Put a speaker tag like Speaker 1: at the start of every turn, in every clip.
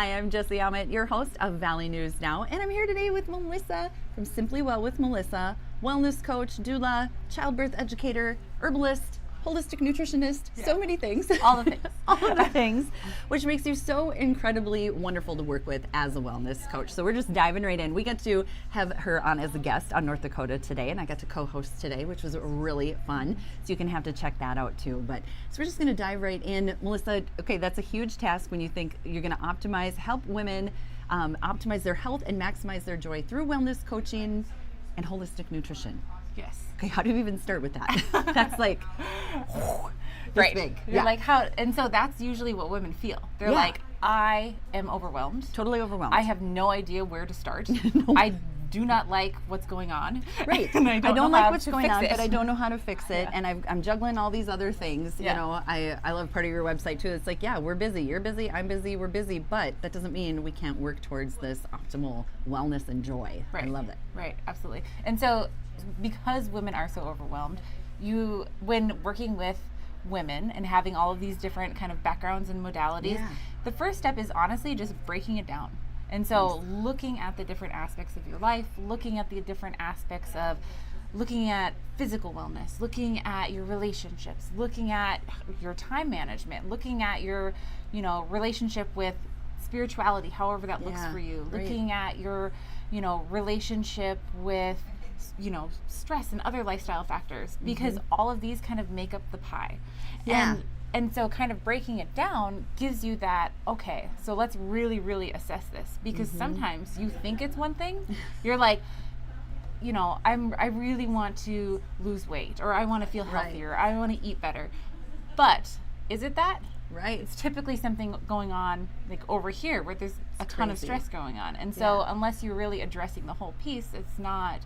Speaker 1: Hi, I'm Jessie Ahmet, your host of Valley News Now, and I'm here today with Melissa from Simply Well with Melissa, wellness coach, doula, childbirth educator, herbalist, holistic nutritionist, so many things.
Speaker 2: All the things.
Speaker 1: All of the things, which makes you so incredibly wonderful to work with as a wellness coach. So we're just diving right in. We got to have her on as a guest on North Dakota today, and I got to co-host today, which was really fun. So you can have to check that out too. But so we're just going to dive right in. Melissa, okay, that's a huge task when you think you're going to optimize, help women optimize their health and maximize their joy through wellness coaching and holistic nutrition.
Speaker 2: Yes.
Speaker 1: Okay, how do you even start with that? That's like,
Speaker 2: right.
Speaker 1: big.
Speaker 2: You're like, how, and so that's usually what women feel. They're like, I am overwhelmed.
Speaker 1: Totally overwhelmed.
Speaker 2: I have no idea where to start.
Speaker 1: No.
Speaker 2: I do not like what's going on.
Speaker 1: Right.
Speaker 2: And
Speaker 1: I don't like what's going on,
Speaker 2: it.
Speaker 1: but I don't know how to fix it.
Speaker 2: Yeah.
Speaker 1: And I'm juggling all these other things.
Speaker 2: Yeah.
Speaker 1: You know, I love part of your website too. It's like, yeah, we're busy. You're busy. I'm busy. We're busy. But that doesn't mean we can't work towards this optimal wellness and joy.
Speaker 2: Right.
Speaker 1: I love it.
Speaker 2: Right. Absolutely. And so because women are so overwhelmed, when working with women and having all of these different kind of backgrounds and modalities, the first step is honestly just breaking it down. And so looking at the different aspects of your life, looking at the different aspects of looking at physical wellness, looking at your relationships, looking at your time management, looking at your, relationship with spirituality, however that looks for you, looking at your, relationship with, stress and other lifestyle factors, because all of these kind of make up the pie. And so kind of breaking it down gives you that, okay, so let's really, really assess this, because sometimes you think it's one thing. You're like, I really want to lose weight, or I want to feel healthier, I want to eat better. But is it that?
Speaker 1: Right.
Speaker 2: It's typically something going on like over here where there's a ton of stress going on. And so unless you're really addressing the whole piece, it's not,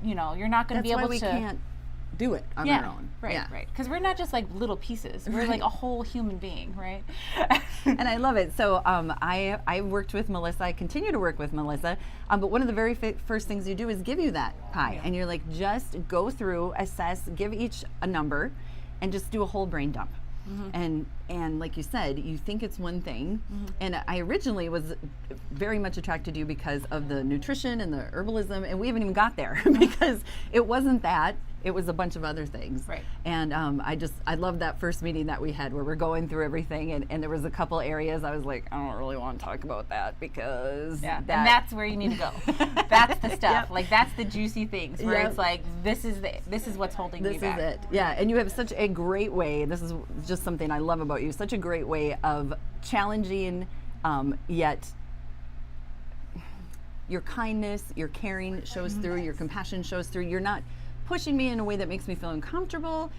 Speaker 2: you're not going to be able to.
Speaker 1: That's why we can't do it on our own.
Speaker 2: Right. Because we're not just like little pieces. We're like a whole human being, right?
Speaker 1: And I love it. So I worked with Melissa. I continue to work with Melissa. But one of the very first things you do is give you that pie. And you're like, just go through, assess, give each a number, and just do a whole brain dump. And like you said, you think it's one thing. And I originally was very much attracted to you because of the nutrition and the herbalism, and we haven't even got there because it wasn't that. It was a bunch of other things.
Speaker 2: Right.
Speaker 1: And I loved that first meeting that we had where we're going through everything, and there was a couple areas I was like, I don't really want to talk about that because
Speaker 2: and that's where you need to go. That's the stuff. Like that's the juicy things where it's like this is what's holding me back.
Speaker 1: This is it. Yeah, and you have such a great way. This is just something I love about you. Such a great way of challenging, yet your kindness, your caring shows through. Your compassion shows through. You're not pushing me in a way that makes me feel uncomfortable,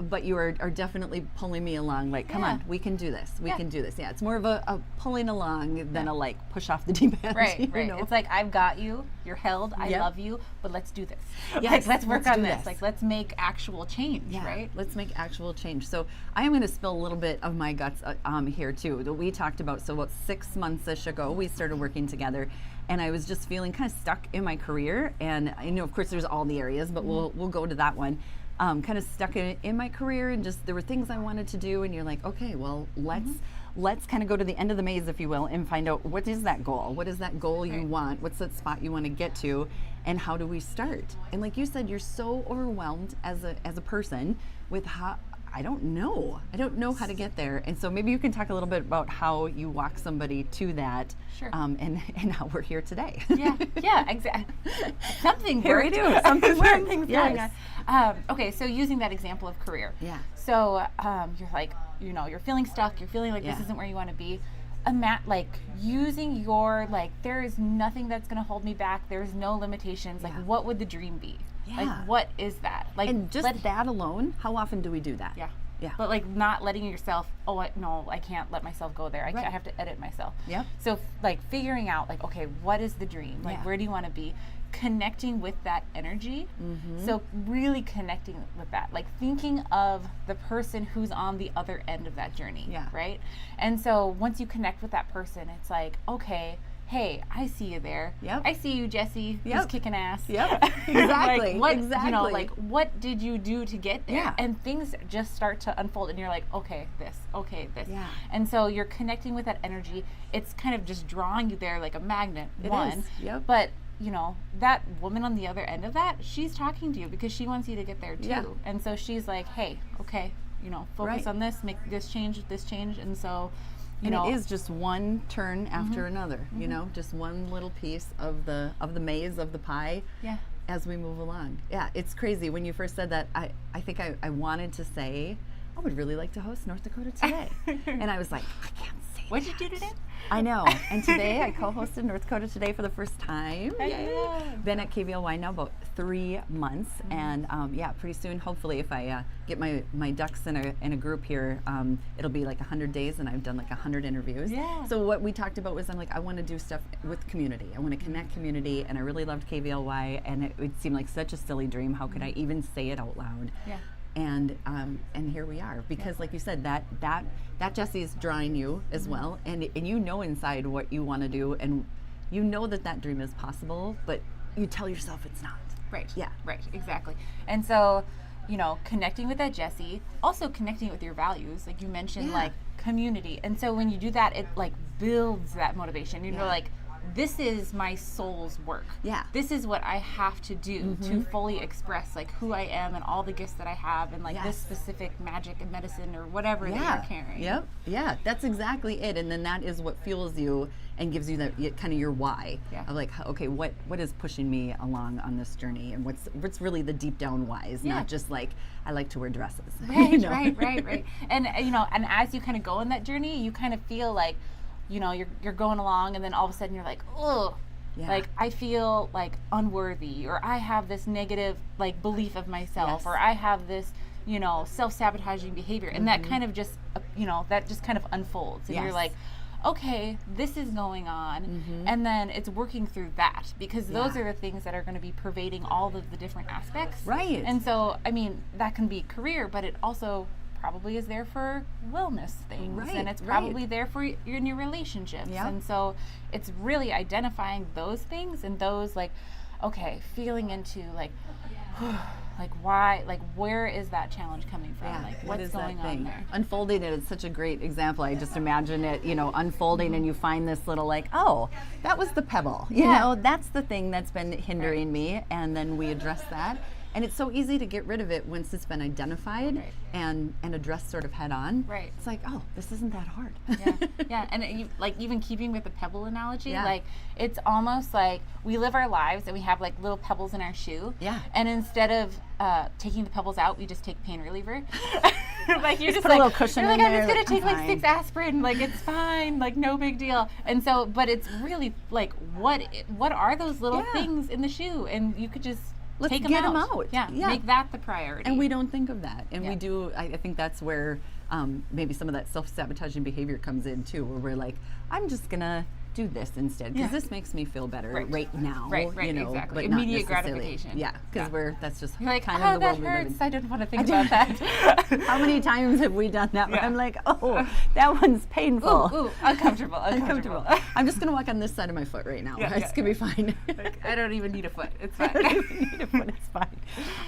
Speaker 1: but you are definitely pulling me along, like, come on, we can do this, we can do this. Yeah, it's more of a pulling along than a like push off the deep end.
Speaker 2: Right. It's like, I've got you, you're held, I love you, but let's do this.
Speaker 1: Yes,
Speaker 2: let's work on
Speaker 1: do
Speaker 2: this. Like, let's make actual change, right?
Speaker 1: Let's make actual change. So I am going to spill a little bit of my guts here too. That we talked about, so about 6 months-ish ago, we started working together. And I was just feeling kind of stuck in my career, and I know, of course, there's all the areas, but we'll go to that one. Kind of stuck in my career, and just there were things I wanted to do, and you're like, okay, well, let's kind of go to the end of the maze, if you will, and find out what is that goal? What is that goal you want? What's that spot you want to get to, and how do we start? And like you said, you're so overwhelmed as a person with how. I don't know how to get there. And so maybe you can talk a little bit about how you walk somebody to that.
Speaker 2: Sure.
Speaker 1: And how we're here today.
Speaker 2: Yeah, exactly. Something
Speaker 1: here
Speaker 2: worked.
Speaker 1: we do.
Speaker 2: Something's going on. Okay, so using that example of career.
Speaker 1: Yeah.
Speaker 2: So you're like, you're feeling stuck. You're feeling like this isn't where you want to be. Like using your, like, there is nothing that's going to hold me back. There's no limitations. Like, what would the dream be?
Speaker 1: Yeah.
Speaker 2: Like, what is that? Like,
Speaker 1: and just that alone, how often do we do that?
Speaker 2: Yeah.
Speaker 1: Yeah.
Speaker 2: But like not letting yourself, no, I can't let myself go there. I have to edit myself.
Speaker 1: Yep.
Speaker 2: So like figuring out like, okay, what is the dream? Like, where do you want to be? Connecting with that energy. So really connecting with that, like thinking of the person who's on the other end of that journey. Right. And so once you connect with that person, it's like, okay, hey, I see you there.
Speaker 1: Yep.
Speaker 2: I see you, Jessie, who's
Speaker 1: Yep.
Speaker 2: kicking ass.
Speaker 1: Yep. Exactly.
Speaker 2: Like, what,
Speaker 1: exactly.
Speaker 2: you know, like, what did you do to get there?
Speaker 1: Yeah.
Speaker 2: And things just start to unfold, and you're like, okay, this.
Speaker 1: Yeah.
Speaker 2: And so you're connecting with that energy. It's kind of just drawing you there like a magnet,
Speaker 1: It
Speaker 2: one.
Speaker 1: is. Yep.
Speaker 2: But, you know, that woman on the other end of that, she's talking to you because she wants you to get there too.
Speaker 1: Yeah.
Speaker 2: And so she's like, hey, okay, you know, focus
Speaker 1: Right.
Speaker 2: on this, make this change. And so, you
Speaker 1: And
Speaker 2: know,
Speaker 1: it is just one turn after another, you know, just one little piece of the maze of the pie
Speaker 2: yeah.
Speaker 1: as we move along. Yeah, it's crazy. When you first said that, I think I wanted to say, I would really like to host North Dakota Today. And I was like, I can't say
Speaker 2: What'd
Speaker 1: that.
Speaker 2: you do today?
Speaker 1: I know. And today I co-hosted North Dakota Today for the first time.
Speaker 2: Yeah.
Speaker 1: Been at KVLY now about 3 months, and yeah, pretty soon, hopefully, if I get my ducks in a group here, it'll be like 100 days, and I've done like 100 interviews.
Speaker 2: Yeah.
Speaker 1: So what we talked about was I'm like, I want to do stuff with community. I want to connect community, and I really loved KVLY, and it seemed like such a silly dream. How could I even say it out loud?
Speaker 2: Yeah.
Speaker 1: And here we are, because like you said, that Jessie's drawing you as well, and you know inside what you want to do, and you know that dream is possible, but you tell yourself it's not.
Speaker 2: Right.
Speaker 1: Yeah.
Speaker 2: Right. Exactly. And so, you know, connecting with that Jessie, also connecting with your values, like you mentioned,
Speaker 1: Yeah.
Speaker 2: like community. And so when you do that, it like builds that motivation. You know,
Speaker 1: Yeah.
Speaker 2: like, this is my soul's work.
Speaker 1: Yeah.
Speaker 2: This is what I have to do to fully express like who I am and all the gifts that I have, and like this
Speaker 1: Yes.
Speaker 2: specific magic and medicine or whatever that
Speaker 1: Yeah.
Speaker 2: you're carrying.
Speaker 1: Yep. Yeah. That's exactly it. And then that is what fuels you and gives you that kind of your why.
Speaker 2: Yeah.
Speaker 1: Of like, okay, what is pushing me along on this journey, and what's really the deep down whys,
Speaker 2: Yeah.
Speaker 1: not just like I like to wear dresses.
Speaker 2: Right,
Speaker 1: you know?
Speaker 2: right. And you know, and as you kind of go on that journey, you kind of feel like, you know, you're going along, and then all of a sudden you're like, oh,
Speaker 1: Yeah.
Speaker 2: like I feel like unworthy, or I have this negative like belief of myself,
Speaker 1: Yes.
Speaker 2: or I have this, you know, self-sabotaging behavior, and that kind of just, you know, that just kind of unfolds, and you're
Speaker 1: Yes.
Speaker 2: like, okay, this is going on, and then it's working through that, because those
Speaker 1: Yeah.
Speaker 2: are the things that are going to be pervading all of the different aspects.
Speaker 1: Right.
Speaker 2: And so, I mean, that can be career, but it also probably is there for wellness things,
Speaker 1: Right,
Speaker 2: and it's
Speaker 1: right.
Speaker 2: probably there for in your relationships.
Speaker 1: Yep.
Speaker 2: And so it's really identifying those things, and those like, okay, feeling into like, like why, like where is that challenge coming from?
Speaker 1: Yeah,
Speaker 2: Like
Speaker 1: what
Speaker 2: what's
Speaker 1: is
Speaker 2: going
Speaker 1: that thing?
Speaker 2: on there?
Speaker 1: Unfolding it is such a great example. I just imagine it, you know, unfolding, and you find this little like, oh, that was the pebble. You
Speaker 2: Yeah.
Speaker 1: know, that's the thing that's been hindering me, and then we address that. And it's so easy to get rid of it once it's been identified
Speaker 2: Right.
Speaker 1: and addressed sort of head on.
Speaker 2: Right.
Speaker 1: It's like, oh, this isn't that hard.
Speaker 2: Yeah, and like even keeping with the pebble analogy,
Speaker 1: Yeah.
Speaker 2: like it's almost like we live our lives and we have like little pebbles in our shoe.
Speaker 1: Yeah.
Speaker 2: And instead of taking the pebbles out, we just take pain reliever. Like you're just
Speaker 1: put a
Speaker 2: like,
Speaker 1: little cushion
Speaker 2: you're like,
Speaker 1: in
Speaker 2: I'm
Speaker 1: there,
Speaker 2: just gonna
Speaker 1: like,
Speaker 2: take
Speaker 1: I'm
Speaker 2: like 6 aspirin, like it's fine, like no big deal. And so, but it's really like, what are those little
Speaker 1: Yeah.
Speaker 2: things in the shoe? And you could just
Speaker 1: Let's
Speaker 2: take them
Speaker 1: get 'em
Speaker 2: out.
Speaker 1: out.
Speaker 2: Yeah,
Speaker 1: Yeah.
Speaker 2: make that the priority.
Speaker 1: And we don't think of that. And
Speaker 2: Yeah.
Speaker 1: we do, I think that's where maybe some of that self-sabotaging behavior comes in too, where we're like, I'm just gonna do this instead because
Speaker 2: Yeah.
Speaker 1: this makes me feel better
Speaker 2: Right.
Speaker 1: now.
Speaker 2: Right,
Speaker 1: you know,
Speaker 2: exactly.
Speaker 1: but not
Speaker 2: Immediate
Speaker 1: necessarily-
Speaker 2: gratification.
Speaker 1: Yeah, because
Speaker 2: Yeah.
Speaker 1: that's just
Speaker 2: You're like,
Speaker 1: kind
Speaker 2: oh,
Speaker 1: of the
Speaker 2: that
Speaker 1: world we live in.
Speaker 2: hurts. I don't want to think about that.
Speaker 1: How many times have we done that? Where
Speaker 2: Yeah.
Speaker 1: I'm like, oh, that one's painful.
Speaker 2: Ooh, uncomfortable.
Speaker 1: Uncomfortable. I'm just gonna walk on this side of my foot right now.
Speaker 2: Yeah,
Speaker 1: It's
Speaker 2: yeah,
Speaker 1: gonna be fine.
Speaker 2: I don't even need a foot. It's
Speaker 1: I
Speaker 2: fine.
Speaker 1: don't even need a foot, it's fine.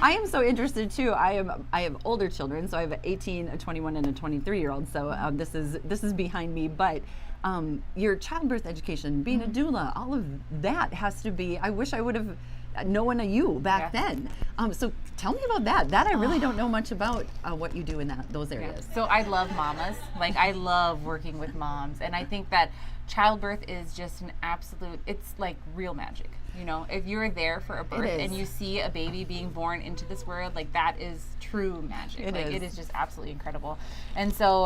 Speaker 1: I am so interested too. I have older children, so I have an 18, a 21, and a 23-year-old. So this is behind me. But your childbirth education, being a doula, all of that has to be. I wish I would have known you back
Speaker 2: Yeah.
Speaker 1: then. So tell me about that. That I really don't know much about what you do in those areas.
Speaker 2: So I love mamas. Like I love working with moms, and I think that childbirth is just an absolute. It's like real magic. You know, if you're there for a birth
Speaker 1: is.
Speaker 2: and you see a baby being born into this world, like that is true magic.
Speaker 1: It
Speaker 2: Like
Speaker 1: is.
Speaker 2: it is just absolutely incredible. And so,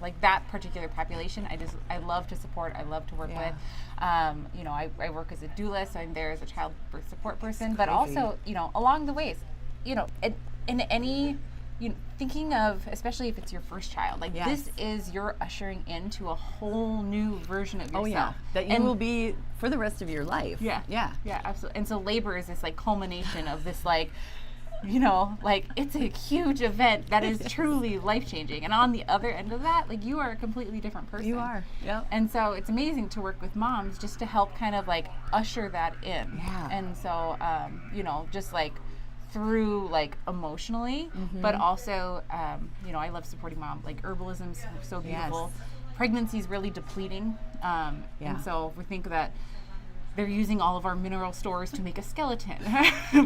Speaker 2: like that particular population, I love to support. I love to work
Speaker 1: Yeah.
Speaker 2: with. You know, I work as a doula, so I'm there as a childbirth support person, but
Speaker 1: crazy.
Speaker 2: also, you know, along the ways, you know, in any, you know, thinking of, especially if it's your first child, like
Speaker 1: Yes.
Speaker 2: this is you're ushering into a whole new version of yourself.
Speaker 1: Oh yeah, that you
Speaker 2: And-
Speaker 1: will be for the rest of your life.
Speaker 2: Yeah.
Speaker 1: Yeah.
Speaker 2: Yeah, absolutely. And so labor is this like culmination of this like you know, like it's a huge event that is truly life-changing. And on the other end of that, like you are a completely different person.
Speaker 1: You are. Yeah.
Speaker 2: And so it's amazing to work with moms just to help kind of like usher that in.
Speaker 1: Yeah.
Speaker 2: And so, you know, just like through like emotionally, but also, you know, I love supporting mom. Like herbalism's so beautiful.
Speaker 1: Yes.
Speaker 2: Pregnancy is really depleting. And so we think that they're using all of our mineral stores to make a skeleton.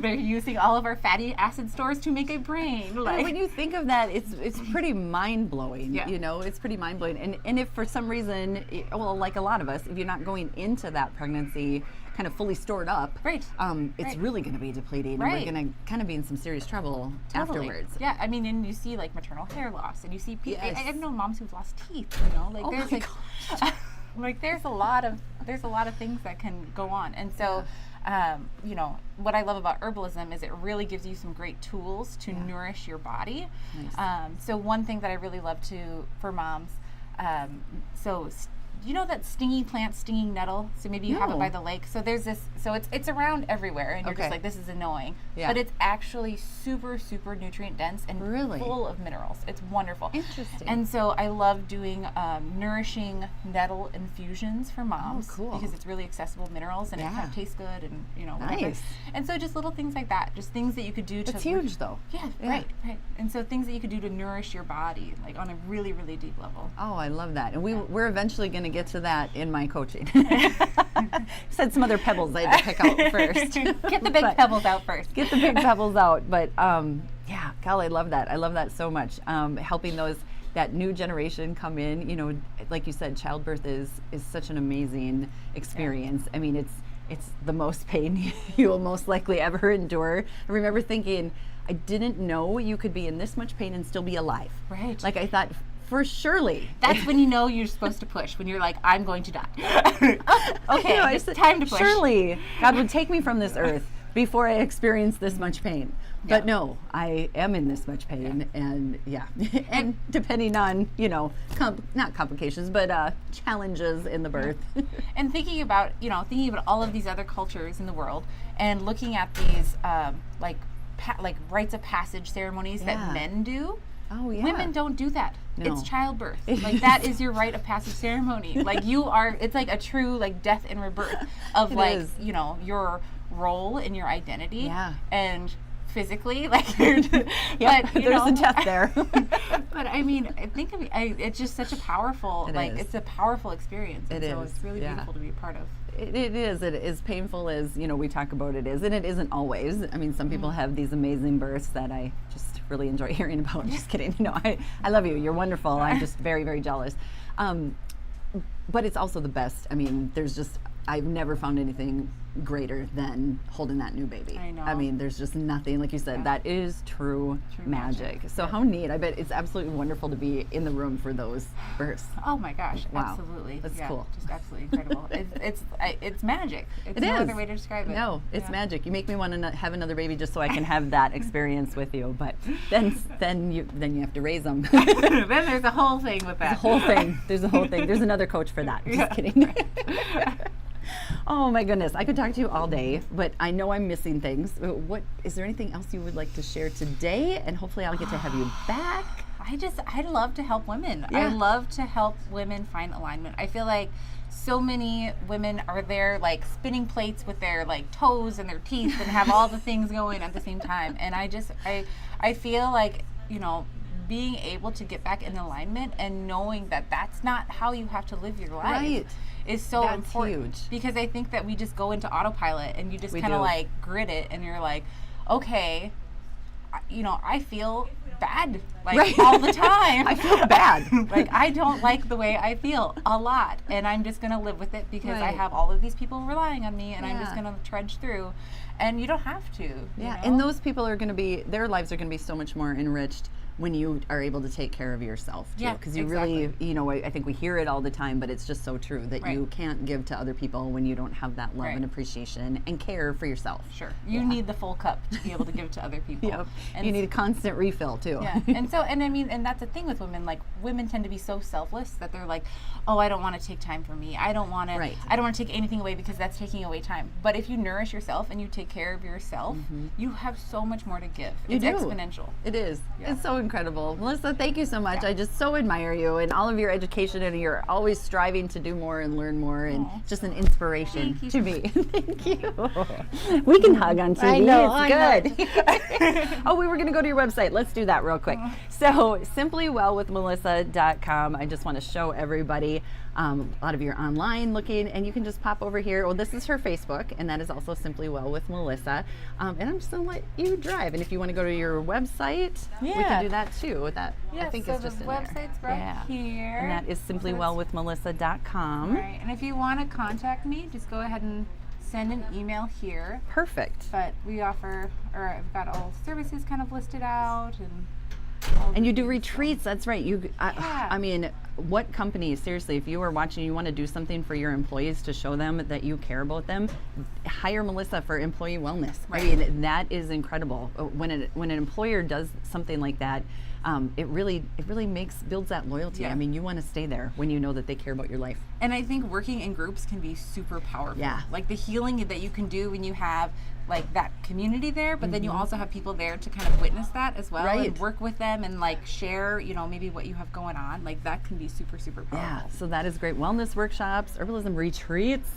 Speaker 2: They're using all of our fatty acid stores to make a brain. Like,
Speaker 1: when you think of that, it's pretty mind blowing.
Speaker 2: Yeah.
Speaker 1: You know, it's pretty mind blowing. And if for some reason, well, like a lot of us, if you're not going into that pregnancy kind of fully stored up,
Speaker 2: Right.
Speaker 1: It's
Speaker 2: Right.
Speaker 1: really going to be depleting.
Speaker 2: Right.
Speaker 1: And we're going to kind of be in some serious trouble
Speaker 2: Totally.
Speaker 1: afterwards.
Speaker 2: Yeah, I mean, and you see like maternal hair loss, and you see people.
Speaker 1: Yes.
Speaker 2: I've known moms who've lost teeth. You know, like
Speaker 1: Oh
Speaker 2: there's
Speaker 1: my
Speaker 2: like, like there's a lot of things that can go on, and so. You know, what I love about herbalism is it really gives you some great tools to nourish your body.
Speaker 1: Nice.
Speaker 2: So one thing that I really love for moms, you know that stingy plant, stinging nettle? So maybe you have it
Speaker 1: No.
Speaker 2: by the lake. So there's this, so it's around everywhere, and you're
Speaker 1: Okay.
Speaker 2: just like, this is annoying.
Speaker 1: Yeah.
Speaker 2: But it's actually super, super nutrient dense and
Speaker 1: Really?
Speaker 2: full of minerals. It's wonderful.
Speaker 1: Interesting.
Speaker 2: And so I love doing nourishing nettle infusions for moms
Speaker 1: cool.
Speaker 2: because it's really accessible minerals and it kind
Speaker 1: Yeah.
Speaker 2: of tastes good and you know whatever.
Speaker 1: Nice.
Speaker 2: And so just little things like that, just things that you could do to.
Speaker 1: It's huge, though.
Speaker 2: Yeah,
Speaker 1: Yeah.
Speaker 2: right. And so things that you could do to nourish your body, like on a really, really deep level.
Speaker 1: Oh, I love that. And we're eventually going to get to that in my coaching. Said some other pebbles I had to pick out first.
Speaker 2: Get the big
Speaker 1: But-
Speaker 2: pebbles out first.
Speaker 1: Get the big pebbles out. But yeah, Kyle, I love that. I love that so much. Helping that new generation come in. You know, like you said, childbirth is such an amazing experience. I mean, it's the most pain you will most likely ever endure. I remember thinking, I didn't know you could be in this much pain and still be alive.
Speaker 2: Right.
Speaker 1: Like I thought, for surely.
Speaker 2: That's when you know you're supposed to push, when you're like, I'm going to die. Okay,
Speaker 1: You know,
Speaker 2: it's time to push.
Speaker 1: Surely God would take me from this earth before I experience this much pain. But
Speaker 2: Yeah.
Speaker 1: no, I am in this much pain, and and depending on not complications, but challenges in the birth.
Speaker 2: And thinking about all of these other cultures in the world and looking at these like rites of passage ceremonies
Speaker 1: Yeah.
Speaker 2: that men do.
Speaker 1: Oh yeah.
Speaker 2: Women don't do that.
Speaker 1: No.
Speaker 2: It's childbirth. Like that is your rite of passage ceremony. Like it's like a true like death and rebirth of
Speaker 1: It
Speaker 2: like,
Speaker 1: is.
Speaker 2: your role and your identity.
Speaker 1: Yeah.
Speaker 2: And physically, like you're
Speaker 1: Yeah,
Speaker 2: but
Speaker 1: there's a death there.
Speaker 2: But I mean, I think it's just such a powerful
Speaker 1: It is.
Speaker 2: it's a powerful experience.
Speaker 1: It
Speaker 2: and so
Speaker 1: is,
Speaker 2: it's really
Speaker 1: yeah.
Speaker 2: beautiful to be a part of.
Speaker 1: It is. It is painful as we talk about it is, and it isn't always. I mean, some people have these amazing births that I just really enjoy hearing about. Just kidding. No, I love you. You're wonderful. I'm just very, very jealous. But it's also the best. I mean, I've never found anything greater than holding that new baby.
Speaker 2: I know.
Speaker 1: I mean, there's just nothing, like you said,
Speaker 2: Yeah.
Speaker 1: that is true magic. So how neat. I bet it's absolutely wonderful to be in the room for those births.
Speaker 2: Oh my gosh,
Speaker 1: Wow.
Speaker 2: absolutely.
Speaker 1: That's
Speaker 2: yeah,
Speaker 1: cool.
Speaker 2: Just absolutely incredible. It's magic. It's
Speaker 1: It
Speaker 2: no
Speaker 1: is.
Speaker 2: other way to describe it.
Speaker 1: No, it's
Speaker 2: Yeah.
Speaker 1: magic. You make me want to have another baby just so I can have that experience with you. But then you have to raise them.
Speaker 2: Then there's a whole thing with that.
Speaker 1: The whole thing. There's a whole thing. There's another coach for that. Just kidding. Oh my goodness, I could talk to you all day, but I know I'm missing things. What is there anything else you would like to share today? And hopefully I'll get to have you back.
Speaker 2: I love to help women.
Speaker 1: Yeah.
Speaker 2: I love to help women find alignment. I feel like so many women are there like spinning plates with their like toes and their teeth and have all the things going at the same time. And I feel like, being able to get back in alignment and knowing that that's not how you have to live your life
Speaker 1: Right.
Speaker 2: is so
Speaker 1: That's
Speaker 2: important.
Speaker 1: huge.
Speaker 2: Because I think that we just go into autopilot and you just
Speaker 1: We
Speaker 2: kind of
Speaker 1: do.
Speaker 2: like grit it and you're like, okay, I feel bad like
Speaker 1: Right.
Speaker 2: all the time.
Speaker 1: I feel bad.
Speaker 2: Like I don't like the way I feel a lot, and I'm just gonna live with it because I
Speaker 1: Right.
Speaker 2: have all of these people relying on me, and I'm just
Speaker 1: Yeah.
Speaker 2: gonna trudge through. And you don't have to.
Speaker 1: Yeah,
Speaker 2: you
Speaker 1: and
Speaker 2: know?
Speaker 1: those people are going to be, their lives are going to be so much more enriched when you are able to take care of yourself too.
Speaker 2: Yeah,
Speaker 1: Because you
Speaker 2: exactly.
Speaker 1: really, you know, I think we hear it all the time, but it's just so true that
Speaker 2: Right.
Speaker 1: you can't give to other people when you don't have that love
Speaker 2: Right.
Speaker 1: and appreciation and care for yourself.
Speaker 2: Sure. You need the full cup to be able to give to other people.
Speaker 1: Yep.
Speaker 2: And
Speaker 1: You need a constant refill too.
Speaker 2: yeah. And I mean, and that's the thing with women. Like, women tend to be so selfless that they're like, oh, I don't want to take time for me. I don't want to.
Speaker 1: Right.
Speaker 2: I don't want to take anything away because that's taking away time. But if you nourish yourself and you take care of yourself, you have so much more to give.
Speaker 1: You
Speaker 2: It's
Speaker 1: do.
Speaker 2: exponential.
Speaker 1: It is.
Speaker 2: Yeah.
Speaker 1: It's so incredible. Melissa, thank you so much.
Speaker 2: Yeah.
Speaker 1: I just so admire you and all of your education, and you're always striving to do more and learn more, and
Speaker 2: Aw.
Speaker 1: just an inspiration
Speaker 2: Thank you.
Speaker 1: to me. Thank you. We can hug on TV.
Speaker 3: I know,
Speaker 1: It's good. Oh, we were going to go to your website. Let's do that real quick. So, simplywellwithmelissa.com. I just want to show everybody a lot of your online looking, and you can just pop over here. Well, this is her Facebook, and that is also Simply Well with Melissa. And I'm just going to let you drive. And if you want to go to your website, we
Speaker 2: Yeah.
Speaker 1: can do that too. That I think
Speaker 2: so
Speaker 1: is just
Speaker 2: the
Speaker 1: in there.
Speaker 2: website's right
Speaker 1: Yeah.
Speaker 2: here.
Speaker 1: And that is simplywellwithmelissa.com.
Speaker 2: Right. And if you want to contact me, just go ahead and send an email here.
Speaker 1: Perfect.
Speaker 2: But we offer, or I've got all services kind of listed out, and
Speaker 1: And you do retreats. That's right.
Speaker 2: Yeah.
Speaker 1: I mean, what company, seriously, if you are watching, you want to do something for your employees to show them that you care about them, hire Melissa for employee wellness.
Speaker 2: Right.
Speaker 1: I mean, that is incredible. When an employer does something like that, it really builds that loyalty.
Speaker 2: Yeah.
Speaker 1: I mean, you want to stay there when you know that they care about your life.
Speaker 2: And I think working in groups can be super powerful.
Speaker 1: Yeah.
Speaker 2: Like the healing that you can do when you have like that community there, but then you also have people there to kind of witness that as well
Speaker 1: Right.
Speaker 2: and work with them and like share, you know, maybe what you have going on. Like that can be super, super powerful.
Speaker 1: Yeah, so that is great. Wellness workshops, herbalism retreats,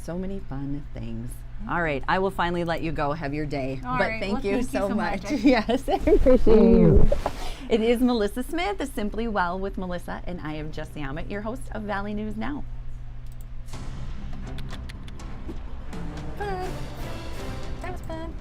Speaker 1: so many fun things. All right, I will finally let you go have your day.
Speaker 2: All
Speaker 1: but
Speaker 2: right,
Speaker 1: thank
Speaker 2: well,
Speaker 1: you
Speaker 2: thank you
Speaker 1: so
Speaker 2: so
Speaker 1: much.
Speaker 2: much.
Speaker 1: Yes, I appreciate you. It is Melissa Smith, the Simply Well with Melissa, and I am Jessie Ahmet, your host of Valley News Now.
Speaker 2: Fun. That was fun.